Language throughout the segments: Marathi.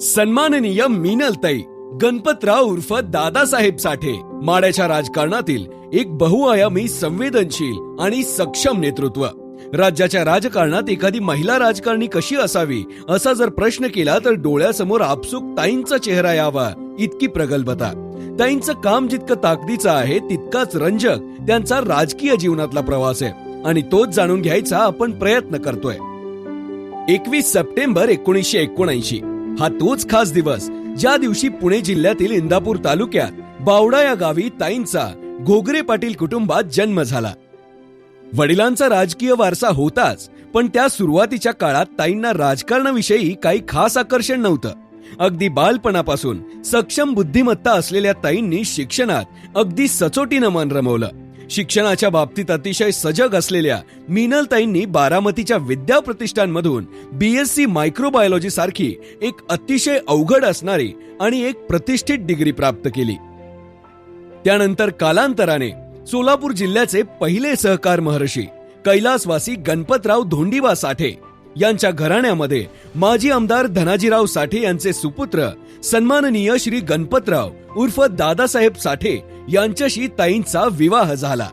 सन्माननीय मीनलताई गणपतराव उर्फ दादासाहेब साठे माड्याच्या राजकारणातील एक बहुआयामी, संवेदनशील आणि सक्षम नेतृत्व. राज्याच्या राजकारणात एखादी महिला राजकारणी कशी असावी असा जर प्रश्न केला तर डोळ्यासमोर आपसूक ताईंचा चेहरा यावा इतकी प्रगल्भता. ताईंचं काम जितकं ताकदीचं आहे तितकाच रंजक त्यांचा राजकीय जीवनातला प्रवास आहे आणि तोच जाणून घ्यायचा आपण प्रयत्न करतोय. 21 सप्टेंबर 1979 हा तोच खास दिवस ज्या दिवशी पुणे जिल्ह्यातील इंदापूर तालुक्यात बावडा या गावी ताईंचा घोगरे पाटील कुटुंबात जन्म झाला. वडिलांचा राजकीय वारसा होताच, पण त्या सुरुवातीच्या काळात ताईंना राजकारणाविषयी काही खास आकर्षण नव्हतं. अगदी बालपणापासून सक्षम बुद्धिमत्ता असलेल्या ताईंनी शिक्षणात अगदी सचोटीनं मन रमवलं. शिक्षणाच्या बाबतीत अतिशय सजग असलेल्या मीनलताईंनी बारामतीच्या विद्या प्रतिष्ठानमधून BSc मायक्रोबायोलॉजी सारखी एक अतिशय अवघड असणारी आणि एक प्रतिष्ठित डिग्री प्राप्त केली. त्यानंतर कालांतराने सोलापूर जिल्ह्याचे पहिले सहकार महर्षी कैलासवासी गणपतराव धोंडीबा साठे यांच्या घराण्यामध्ये माजी आमदार धनाजीराव साठे यांचे सुपुत्र सन्माननीय श्री गणपतराव उर्फ दादासाहेब साठे यांच्याशी ताईंचा विवाह झाला.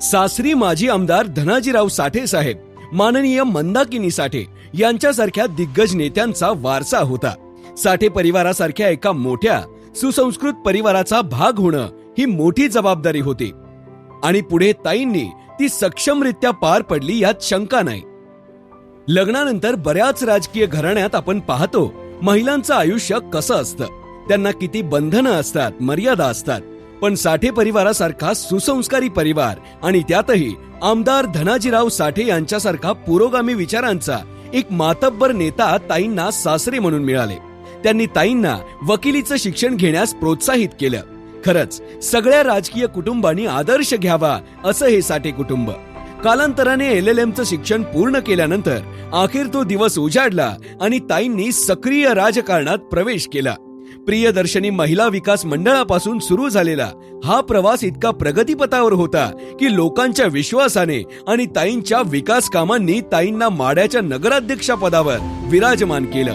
सासरी माजी आमदार धनाजीराव साठे साहेब, माननीय मंदाकिनी साठे यांच्यासारख्या दिग्गज नेत्यांचा वारसा होता. साठे परिवारासारख्या एका मोठ्या सुसंस्कृत परिवाराचा भाग होणं ही मोठी जबाबदारी होती आणि पुढे ताईंनी ती सक्षमरित्या पार पडली यात शंका नाही. लग्नानंतर बऱ्याच राजकीय घराण्यात आपण पाहतो महिलांचं आयुष्य कसं असतं, त्यांना किती बंधनं असतात, मर्यादा असतात. पण साठे परिवारासारखा सुसंस्कारी परिवार आणि त्यातही आमदार धनाजीराव साठे यांच्यासारखा पुरोगामी विचारांचा एक मातब्बर नेता ताईंना सासरे म्हणून मिळाले. त्यांनी ताईंना वकिलीचं शिक्षण घेण्यास प्रोत्साहित केलं. खरंच सगळ्या राजकीय कुटुंबांनी आदर्श घ्यावा असं हे साठे कुटुंब. कालांतराने LLMचं शिक्षण पूर्ण केल्यानंतर अखेर तो दिवस उजाडला आणि ताईंनी सक्रिय राजकारणात प्रवेश केला. प्रियदर्शनी महिला विकास मंडळापासून सुरू झालेला हा प्रवास इतका प्रगतीपथावर होता की लोकांच्या विश्वासाने आणि ताईंच्या विकास कामांनी ताईंना माड्याच्या नगराध्यक्षा पदावर विराजमान केलं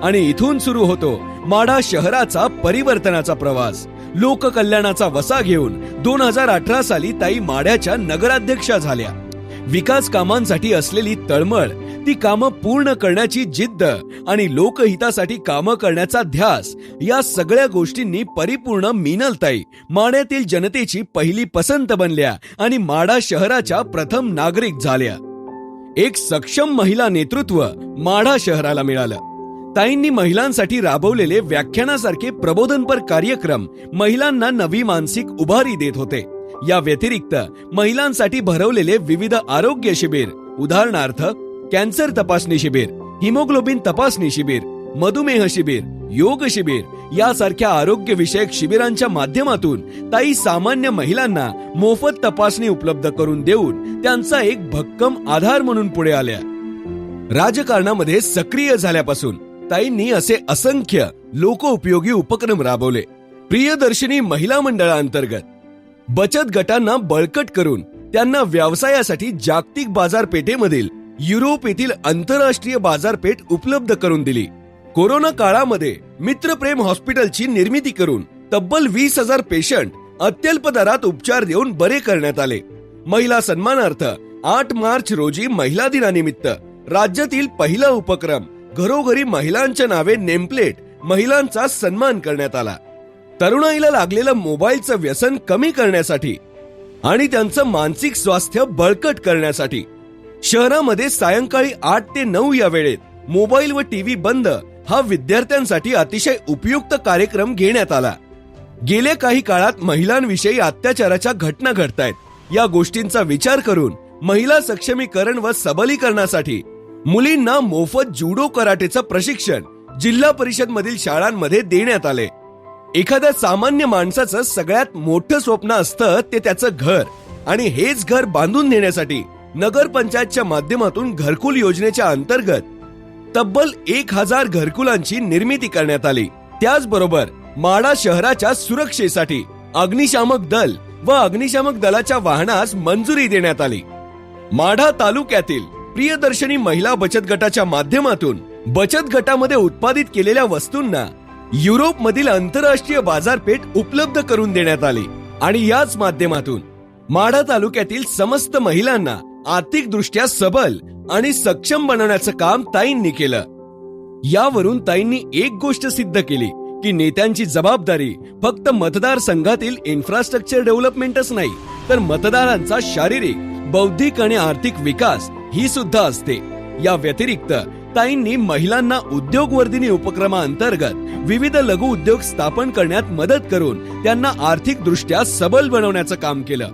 आणि इथून सुरू होतो माढा शहराचा परिवर्तनाचा प्रवास. लोककल्याणाचा वसा घेऊन 2018 साली ताई माढ्याच्या नगराध्यक्षा झाल्या. विकास कामांसाठी असलेली तळमळ, ती कामं पूर्ण करण्याची जिद्द आणि लोकहितासाठी कामं करण्याचा ध्यास या सगळ्या गोष्टींनी परिपूर्ण मीनलताई माढ्यातील जनतेची पहिली पसंत बनल्या आणि माढा शहराच्या प्रथम नागरिक झाल्या. एक सक्षम महिला नेतृत्व माढा शहराला मिळालं. ताईंनी महिलांसाठी राबवलेले व्याख्यानासारखे प्रबोधनपर कार्यक्रम महिलांना नवी मानसिक उभारी देत होते. या व्यतिरिक्त महिलांसाठी भरवलेले विविध आरोग्य शिबिर, उदाहरणार्थ कॅन्सर तपासणी शिबिर, हिमोग्लोबिन तपासणी शिबिर, मधुमेह शिबिर, योग शिबिर यासारख्या आरोग्य विषयक शिबिरांच्या माध्यमातून ताई सामान्य महिलांना मोफत तपासणी उपलब्ध करून देऊन त्यांचा एक भक्कम आधार म्हणून पुढे आल्या. राजकारणामध्ये सक्रिय झाल्यापासून ताईंनी असे असंख्य लोकोपयोगी उपक्रम राबवले. प्रियदर्शनी महिला मंडळाअंतर्गत बचत गटांना बळकट करून त्यांना व्यवसायासाठी जागतिक बाजारपेठेमधील युरोप येथील आंतरराष्ट्रीय बाजारपेठ उपलब्ध करून दिली. कोरोना काळामध्ये मित्रप्रेम हॉस्पिटलची निर्मिती करून तब्बल 20,000 पेशंट अत्यल्प दरात उपचार देऊन बरे करण्यात आले. महिला सन्मानार्थ 8 मार्च रोजी महिला दिनानिमित्त राज्यातील पहिला उपक्रम घरोघरी महिलांच्या नावे नेमप्लेट महिलांचा सन्मान करण्यात आला. तरुणाईला लागलेलं मोबाईलचं व्यसन कमी करण्यासाठी आणि त्यांचं मानसिक स्वास्थ्य बळकट करण्यासाठी शहरामध्ये सायंकाळी 8 ते 9 या वेळेत मोबाईल व टीव्ही बंद हा विद्यार्थ्यांसाठी अतिशय उपयुक्त कार्यक्रम घेण्यात आला. गेल्या काही काळात महिलांविषयी अत्याचाराच्या घटना घडतायत. या गोष्टींचा विचार करून महिला सक्षमीकरण व सबलीकरणासाठी मुलींना मोफत जुडो कराटेचं प्रशिक्षण जिल्हा परिषद मधील शाळांमध्ये देण्यात आले. एखाद्या सामान्य माणसाचं सगळ्यात मोठं स्वप्न असतं ते त्याचं घर, आणि हेच घर बांधून देण्यासाठी नगरपंचायतच्या माध्यमातून घरकुल योजनेच्या अंतर्गत तब्बल 1000 घरकुलांची निर्मिती करण्यात आली. त्याचबरोबर माढा शहराच्या सुरक्षेसाठी अग्निशामक दल व अग्निशामक दलाच्या वाहनास मंजुरी देण्यात आली. माढा तालुक्यातील प्रियदर्शनी महिला बचत गटाच्या माध्यमातून बचत गटामध्ये उत्पादित केलेल्या वस्तूंना युरोपमधील आंतरराष्ट्रीय बाजारपेठ उपलब्ध करून देण्यात आली आणि याच माध्यमातून माढा तालुक्यातील समस्त महिलांना आर्थिकदृष्ट्या सबल आणि सक्षम बनवण्याचं काम ताईंनी केलं. यावरून ताईंनी एक गोष्ट सिद्ध केली की नेत्यांची जबाबदारी फक्त मतदारसंघातील इन्फ्रास्ट्रक्चर डेव्हलपमेंटच नाही, तर मतदारांचा शारीरिक, बौद्धिक आणि आर्थिक विकास ही सुद्धा असते. या व्यतिरिक्त ताईंनी महिलांना उद्योगवर्धिनी उपक्रमाअंतर्गत विविध लघु उद्योग स्थापन करण्यात मदत करून त्यांना आर्थिकदृष्ट्या सबल बनवण्याचं काम केलं.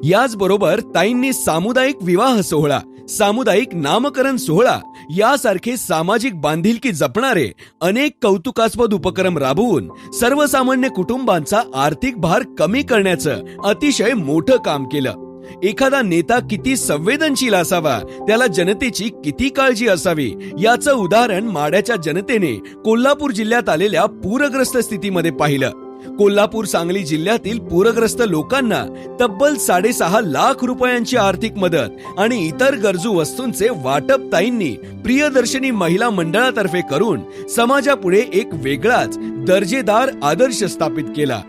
याचबरोबर ताईंनी सामुदायिक विवाह सोहळा, सामुदायिक नामकरण सोहळा यासारखे सामाजिक बांधिलकी जपणारे अनेक कौतुकास्पद उपक्रम राबवून सर्वसामान्य कुटुंबांचा आर्थिक भार कमी करण्याचं अतिशय मोठं काम केलं. एखादा नेता किती संवेदनशील असावा, त्याला जनतेची किती काळजी असावी याचं उदाहरण माढ्याच्या जनतेने कोल्हापूर जिल्ह्यात आलेल्या पूरग्रस्त स्थितीमध्ये पाहिलं. कोल्हापूर सांगली जिल्ह्यातील पूरग्रस्त लोकांना तब्बल 6.5 लाख रुपयांची आर्थिक मदत आणि इतर गरजू वस्तूंचे वाटप ताईंनी प्रियदर्शनी महिला मंडळातर्फे करून समाजापुढे एक वेगळाच दर्जेदार आदर्श स्थापित केला.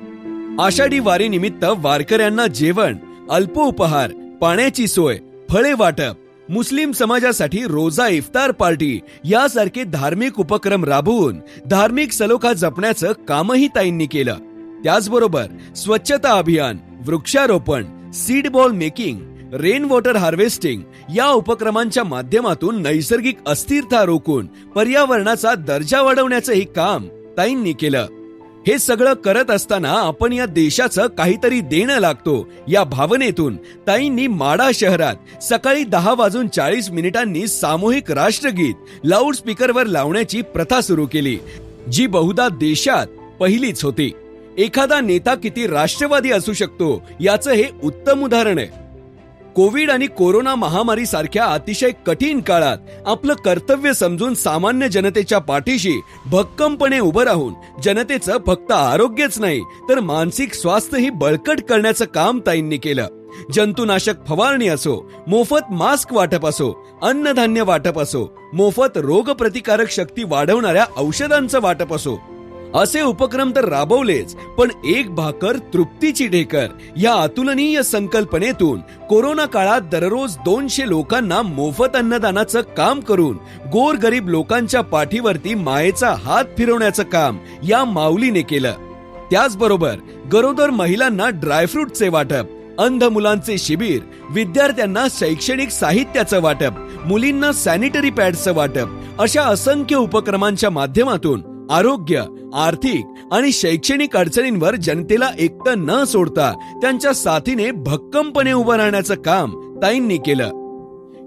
आषाढी वारी निमित्त वारकऱ्यांना जेवण, अल्प उपहार, पाण्याची सोय, फळे वाटप, मुस्लिम समाजासाठी रोजा इफ्तार पार्टी यासारखे धार्मिक उपक्रम राबवून धार्मिक सलोखा जपण्याचं कामही ताईंनी केलं. त्याचबरोबर स्वच्छता अभियान, वृक्षारोपण, seed ball making, rain water harvesting या उपक्रमांच्या माध्यमातून नैसर्गिक अस्थिरता रोखून पर्यावरणाचा दर्जा वाढवण्याचंही काम ताईंनी केलं. हे सगळं करत असताना आपण या देशाचं काहीतरी देणं लागतो या भावनेतून ताईंनी माढा शहरात सकाळी 10:40 सामूहिक राष्ट्रगीत लाऊडस्पीकरवर लावण्याची प्रथा सुरू केली, जी बहुधा देशात पहिलीच होती. एखादा नेता किती राष्ट्रवादी असू शकतो याचं हे उत्तम उदाहरण आहे. कोविड आणि कोरोना महामारी सारख्या अतिशय कठीण काळात आपलं कर्तव्य समजून सामान्य जनतेच्या पाठीशी भक्कमपणे उभं राहून जनतेचं फक्त आरोग्यच नाही तर मानसिक स्वास्थ्यही बळकट करण्याचं काम ताईंनी केलं. जंतुनाशक फवारणी असो, मोफत मास्क वाटप असो, अन्नधान्य वाटप असो, मोफत रोगप्रतिकारक शक्ती वाढवणाऱ्या औषधांचं वाटप असो, असे उपक्रम तर राबवलेच, पण एक भाकर तृप्तीची ढेकर या अतुलनीय संकल्पनेतून कोरोना काळात दररोज 200 लोकांना मोफत अन्नदानाचं काम करून गोरगरीब लोकांच्या पाठीवरती मायेचा हात फिरवण्याचं काम या माऊलीने केलं. त्याचबरोबर गरोदर महिलांना ड्रायफ्रूटचे वाटप, अंध मुलांचे शिबिर, विद्यार्थ्यांना शैक्षणिक साहित्याचं वाटप, मुलींना सॅनिटरी पॅड्सचं वाटप अशा असंख्य उपक्रमांच्या माध्यमातून आरोग्य, आर्थिक आणि शैक्षणिक अडचणींवर जनतेला एकटं न सोडता त्यांच्या साथीने भक्कमपणे उभं राहण्याचं काम ताईंनी केलं.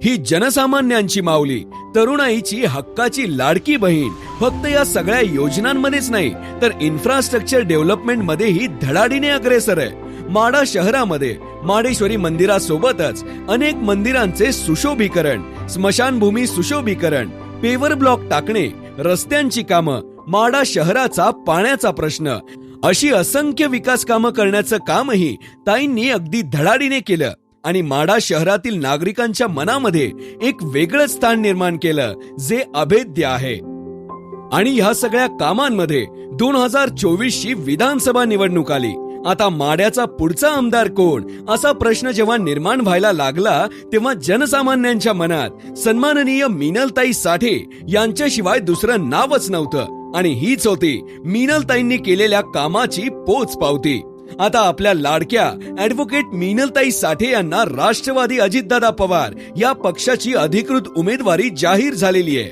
ही जनसामान्यांची माऊली, तरुणाईची हक्काची लाडकी बहीण फक्त या सगळ्या योजनांमध्येच नाही तर इन्फ्रास्ट्रक्चर डेव्हलपमेंट मध्येही धडाडीने अग्रेसर आहे. माढा शहरामध्ये माडेश्वरी मंदिरासोबतच अनेक मंदिरांचे सुशोभीकरण, स्मशानभूमी सुशोभीकरण, पेवर ब्लॉक टाकणे, रस्त्यांची कामं, माढा शहराचा पाण्याचा प्रश्न अशी असंख्य विकास कामं करण्याचं कामही ताईंनी अगदी धडाडीने केलं आणि माढा शहरातील नागरिकांच्या मनामध्ये एक वेगळं स्थान निर्माण केलं जे अभेद्य आहे. आणि ह्या सगळ्या कामांमध्ये 2024ची विधानसभा निवडणूक आली. आता माढ्याचा पुढचा आमदार कोण असा प्रश्न जेव्हा निर्माण व्हायला लागला तेव्हा जनसामान्यांच्या मनात सन्माननीय मीनलताई साठे यांच्याशिवाय दुसरं नावच नव्हतं आणि हीच होती मीनलताईंनी केलेल्या कामाची पोचपावती. आता आपल्या लाडक्या ॲडव्होकेट मीनलताई साठे यांना राष्ट्रवादी अजितदादा पवार या पक्षाची अधिकृत उमेदवारी जाहीर झालेली आहे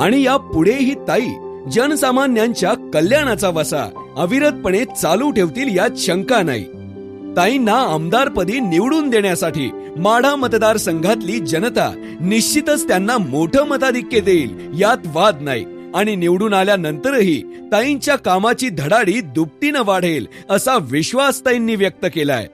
आणि या पुढेही ताई जनसामान्यांच्या कल्याणाचा वसा अविरतपणे चालू ठेवतील यात शंका नाही. ताईंना आमदारपदी निवडून देण्यासाठी माढा मतदारसंघातली जनता निश्चितच त्यांना मोठं मताधिक्य देईल यात वाद नाही आणि निवडून आल्यानंतरही ताईंच्या कामाची धडाडी दुपटीनं वाढेल असा विश्वास ताईंनी व्यक्त केलाय.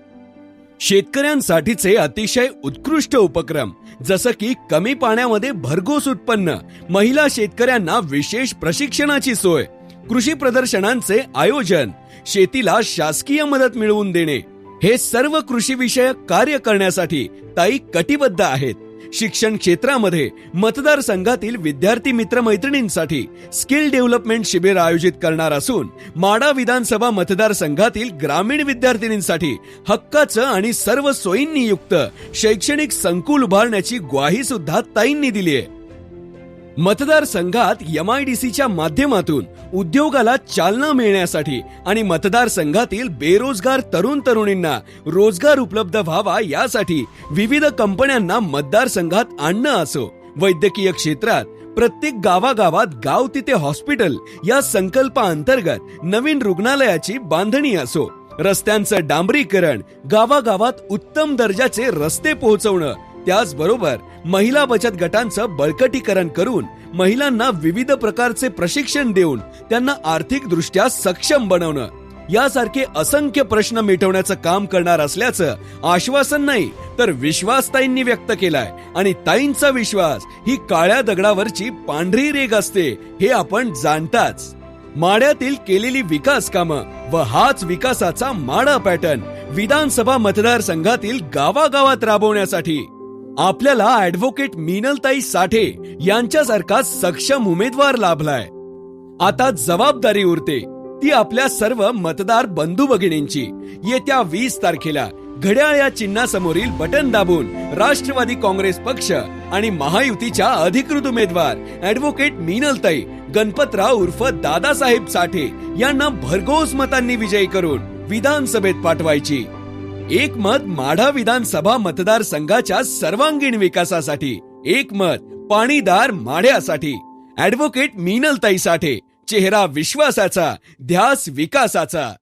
शेतकऱ्यांसाठीचे अतिशय उत्कृष्ट उपक्रम जसं की कमी पाण्यामध्ये भरघोस उत्पन्न, महिला शेतकऱ्यांना विशेष प्रशिक्षणाची सोय, कृषी प्रदर्शनांचे आयोजन, शेतीला शासकीय मदत मिळवून देणे, हे सर्व कृषी विषयक कार्य करण्यासाठी ताई कटिबद्ध आहेत. शिक्षण क्षेत्रामध्ये मतदारसंघातील विद्यार्थी मित्रमैत्रिणींसाठी स्किल डेव्हलपमेंट शिबिर आयोजित करणार असून माढा विधानसभा मतदारसंघातील ग्रामीण विद्यार्थिनींसाठी हक्काचं आणि सर्व सोयींनी युक्त शैक्षणिक संकुल उभारण्याची ग्वाही सुद्धा ताईंनी दिली आहे. मतदारसंघात MIDCच्या माध्यमातून उद्योगाला चालना मिळण्यासाठी आणि मतदारसंघातील बेरोजगार तरुण तरुणींना रोजगार उपलब्ध व्हावा यासाठी विविध कंपन्यांना मतदारसंघात आणणं असो, वैद्यकीय क्षेत्रात प्रत्येक गावागावात गाव तिथे हॉस्पिटल या संकल्पाअंतर्गत नवीन रुग्णालयाची बांधणी असो, रस्त्यांचं डांबरीकरण, गावागावात उत्तम दर्जाचे रस्ते पोहोचवणं, त्याचबरोबर महिला बचत गटांचं बळकटीकरण करून महिलांना विविध प्रकारचे प्रशिक्षण देऊन त्यांना आर्थिक दृष्ट्या सक्षम बनवणं यासारखे असंख्य प्रश्न मिटवण्याचं काम करणार असल्याचं आश्वासन नाही तर विश्वास ताईंनी व्यक्त केलाय. आणि ताईंचा विश्वास ही काळ्या दगडावरची पांढरी रेघ असते हे आपण जाणताच. माढ्यातील केलेली विकास कामं व हाच विकासाचा माढा पॅटर्न विधानसभा मतदारसंघातील गावागावात राबवण्यासाठी आपल्याला ऍडव्होकेट मिनलताई साठे यांच्यासारखा सक्षम उमेदवार लाभलाय. आता जबाबदारी उरते ती आपल्या सर्व मतदार बंधू भगिनींची. येत्या 20 तारखेला घड्याळ या चिन्हासमोरील बटन दाबून राष्ट्रवादी काँग्रेस पक्ष आणि महायुतीच्या अधिकृत उमेदवार ऍडव्होकेट मिनलताई गणपतराव उर्फ दादासाहेब साठे यांना भरघोस मतांनी विजयी करून विधानसभेत पाठवायची. एक मत माढा विधानसभा मतदारसंघाच्या सर्वांगीण विकासासाठी, एक मत पाणीदार माढ्यासाठी. ऍडव्होकेट मिनलताई साठे, चेहरा विश्वासाचा, ध्यास विकासाचा.